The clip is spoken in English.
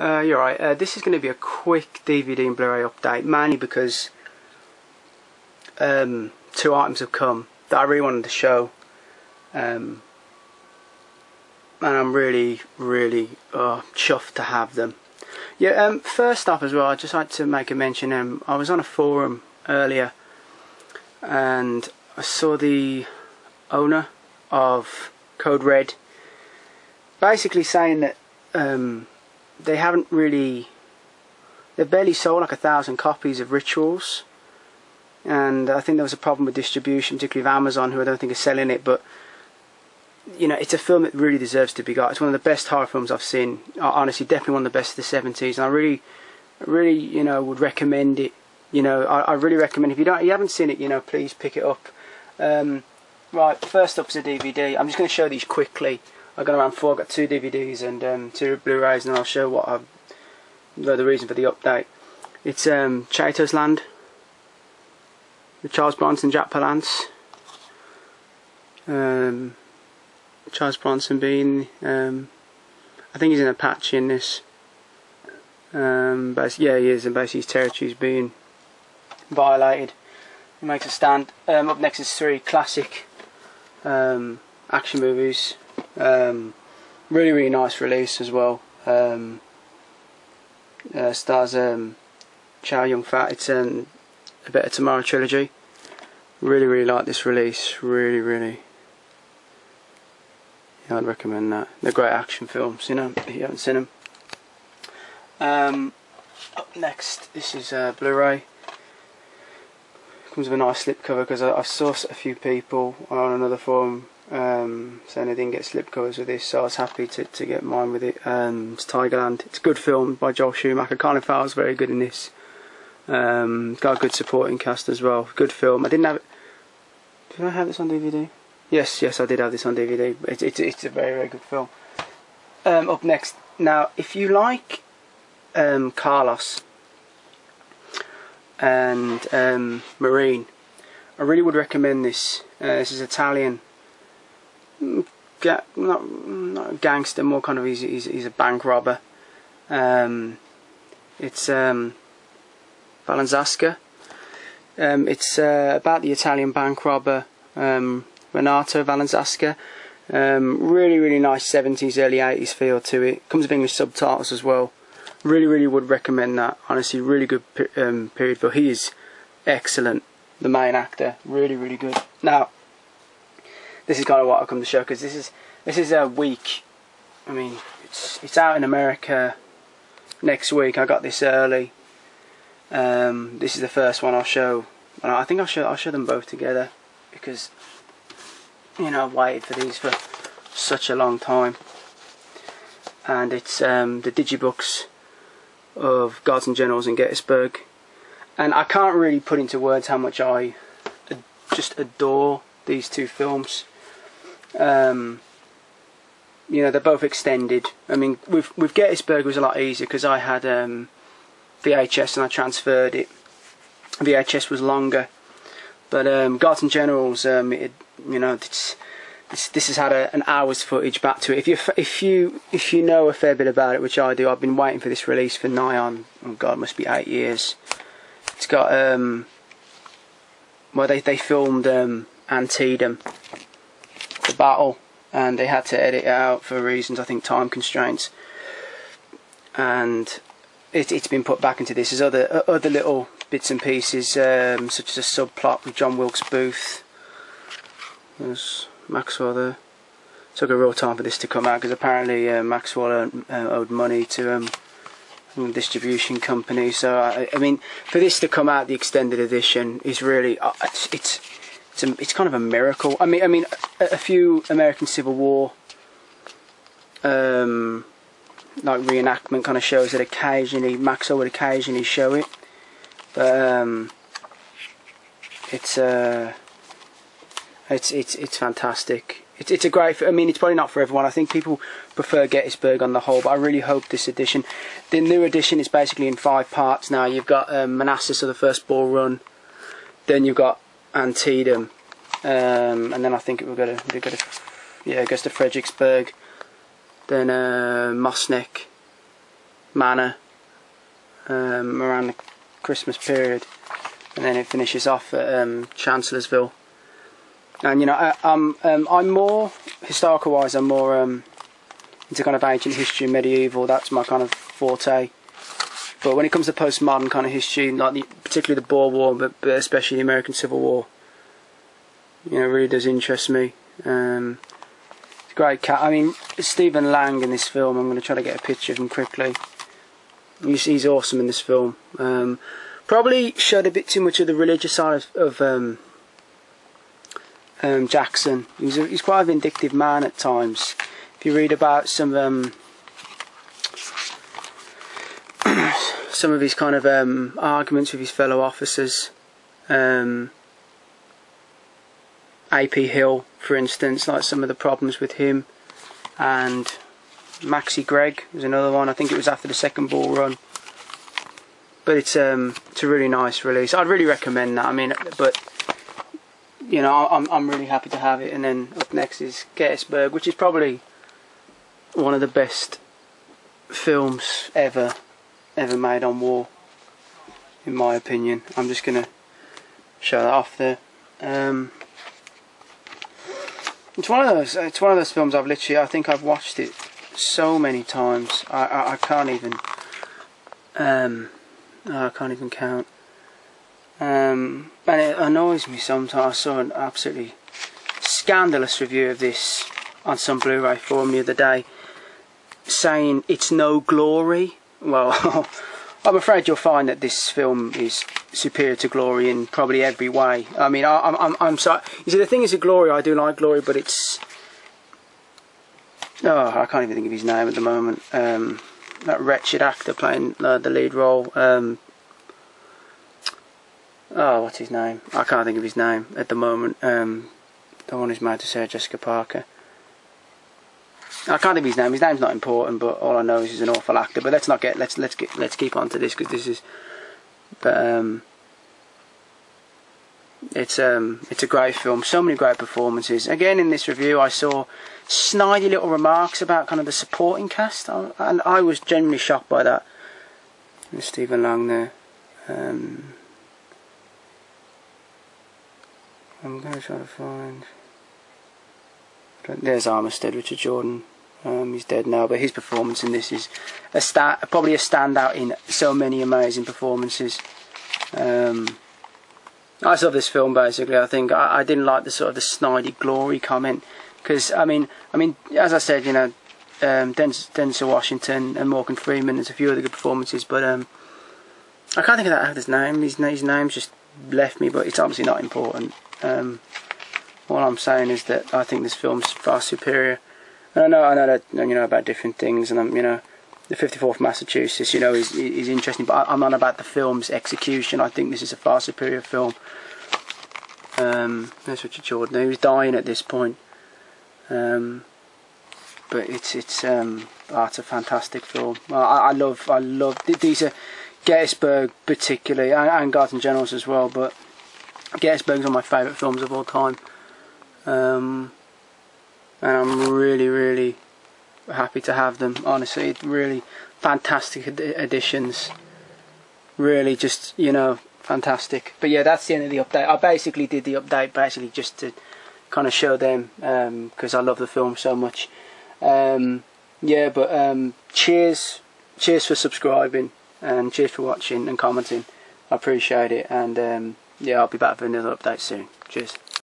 You're right. This is going to be a quick DVD and Blu-ray update, mainly because two items have come that I really wanted to show, and I'm really chuffed to have them. Yeah. First up as well, I'd just like to make a mention. I was on a forum earlier, and I saw the owner of Code Red basically saying that they've barely sold like 1,000 copies of Rituals, and I think there was a problem with distribution, particularly of Amazon, who I don't think is selling it. But you know, it's a film that really deserves to be got. It's one of the best horror films I've seen. Honestly, definitely one of the best of the 70s, and I really, you know, would recommend it. You know, I really recommend. If you haven't seen it, you know, please pick it up. Right, first up is a DVD. I'm just going to show these quickly. I've got around 4. I've got 2 DVDs and 2 Blu-rays, and I'll show the reason for the update. It's Chato's Land with Charles Bronson, Jack Palance. Charles Bronson being, I think he's in Apache in this. But yeah, he is, and basically his territory's being violated. He makes a stand. Up next is 3 classic action movies. Really nice release as well. Stars Chow Yun-fat. It's a Better Tomorrow trilogy. Really like this release. Really. Yeah, I'd recommend that. They're great action films, you know, if you haven't seen them. Up next, this is Blu-ray. Comes with a nice slipcover, because I saw a few people on another forum saying they didn't get slipcovers with this, so I was happy to get mine with it. It's Tigerland. It's a good film by Joel Schumacher. Colin Farrell's very good in this. Got a good supporting cast as well. Good film. I didn't have it. Did I have this on DVD? Yes, I did have this on DVD. It's a very good film. Up next, now, if you like Carlos and Marine, I really would recommend this. This is Italian. Not a gangster, more kind of he's a bank robber. It's Valanzasca. It's about the Italian bank robber Renato Valanzasca. Really nice 70s, early 80s feel to it. Comes with English subtitles as well. Really would recommend that. Honestly, really good period film. He is excellent. The main actor, really good. Now, this is kind of what I've come to show, because this is a week. I mean, it's out in America next week. I got this early. This is the first one I'll show. I think I'll show them both together, because you know, I've waited for these for such a long time. And it's the Digibooks of Gods and Generals in Gettysburg, and I can't really put into words how much I just adore these 2 films. You know, they're both extended. I mean, with Gettysburg it was a lot easier, because I had VHS and I transferred it. VHS was longer, but Gods and Generals, you know, this has had an hour's footage back to it. If you know a fair bit about it, which I do, I've been waiting for this release for nigh on, oh God, must be 8 years. It's got well, they filmed Antietam, the battle, and they had to edit it out for reasons, I think time constraints, and it's been put back into this. There's other little bits and pieces, such as a subplot with John Wilkes Booth. There's Maxwell there. Took a real time for this to come out, because apparently Maxwell owed money to a distribution company. So I mean, for this to come out, the extended edition is really it's kind of a miracle. I mean, a few American Civil War like reenactment kind of shows that occasionally Maxwell would occasionally show it, but it's fantastic. It's a great. I mean, it's probably not for everyone. I think people prefer Gettysburg on the whole, but I really hope this edition, the new edition, is basically in 5 parts now. You've got Manassas, of the First Bull Run, then you've got Antietam, and then I think it will go to it goes to Fredericksburg, then Mosneck, manor around the Christmas period, and then it finishes off at Chancellorsville. And you know, I'm more historical wise. I'm more into kind of ancient history, medieval. That's my kind of forte. But when it comes to postmodern kind of history, like particularly the Boer War, but especially the American Civil War, you know, really does interest me. It's a great cat. I mean, Stephen Lang in this film. I'm going to try to get a picture of him quickly. He's awesome in this film. Probably showed a bit too much of the religious side of Jackson. He's quite a vindictive man at times. If you read about some of his kind of arguments with his fellow officers, A.P. Hill, for instance, like some of the problems with him, and Maxie Gregg was another one. I think it was after the second Bull Run. But it's a really nice release. I'd really recommend that. I mean, but you know, I'm really happy to have it. And then up next is Gettysburg, which is probably one of the best films ever made on war, in my opinion. I'm just gonna show that off there. It's one of those films I've literally, I think I've watched it so many times. I can't even I can't even count. And it annoys me sometimes. I saw an absolutely scandalous review of this on some Blu-ray forum the other day, saying it's no glory. Well, I'm afraid you'll find that this film is superior to Glory in probably every way. I mean, I'm sorry. You see, the thing is, with Glory, I do like Glory, but it's... Oh, I can't even think of his name at the moment. That wretched actor playing the lead role. Oh, what's his name? I can't think of his name at the moment. The one who's married to Sarah Jessica Parker. I can't think of his name. His name's not important, but all I know is he's an awful actor. But let's keep on to this, because this is. But it's a great film. So many great performances. Again, in this review, I saw snidey little remarks about kind of the supporting cast, and I was genuinely shocked by that. There's Stephen Lang there. I'm going to try to find. There's Armistead, Richard Jordan. He's dead now, but his performance in this is probably a standout in so many amazing performances. I saw this film basically. I think I didn't like the sort of the snidey Glory comment, because I mean, as I said, you know, Denzel Washington and Morgan Freeman. There's a few other good performances, but I can't think of that actor's name. His name's just left me, but it's obviously not important. All I'm saying is that I think this film's far superior. And I know that, you know, about different things, and you know, the 54th Massachusetts, you know, is interesting, but I'm not about the film's execution. I think this is a far superior film. There's Richard Jordan. He was dying at this point, but it's it's a fantastic film. I love these are Gettysburg particularly, and Garden Generals as well, but Gettysburg's one of my favourite films of all time. And I'm really happy to have them. Honestly, it's really fantastic additions. Really, just, you know, fantastic. But yeah, that's the end of the update. I basically did the update just to kind of show them, because I love the film so much. Yeah, but cheers for subscribing, and cheers for watching and commenting. I appreciate it, and yeah, I'll be back for another update soon. Cheers.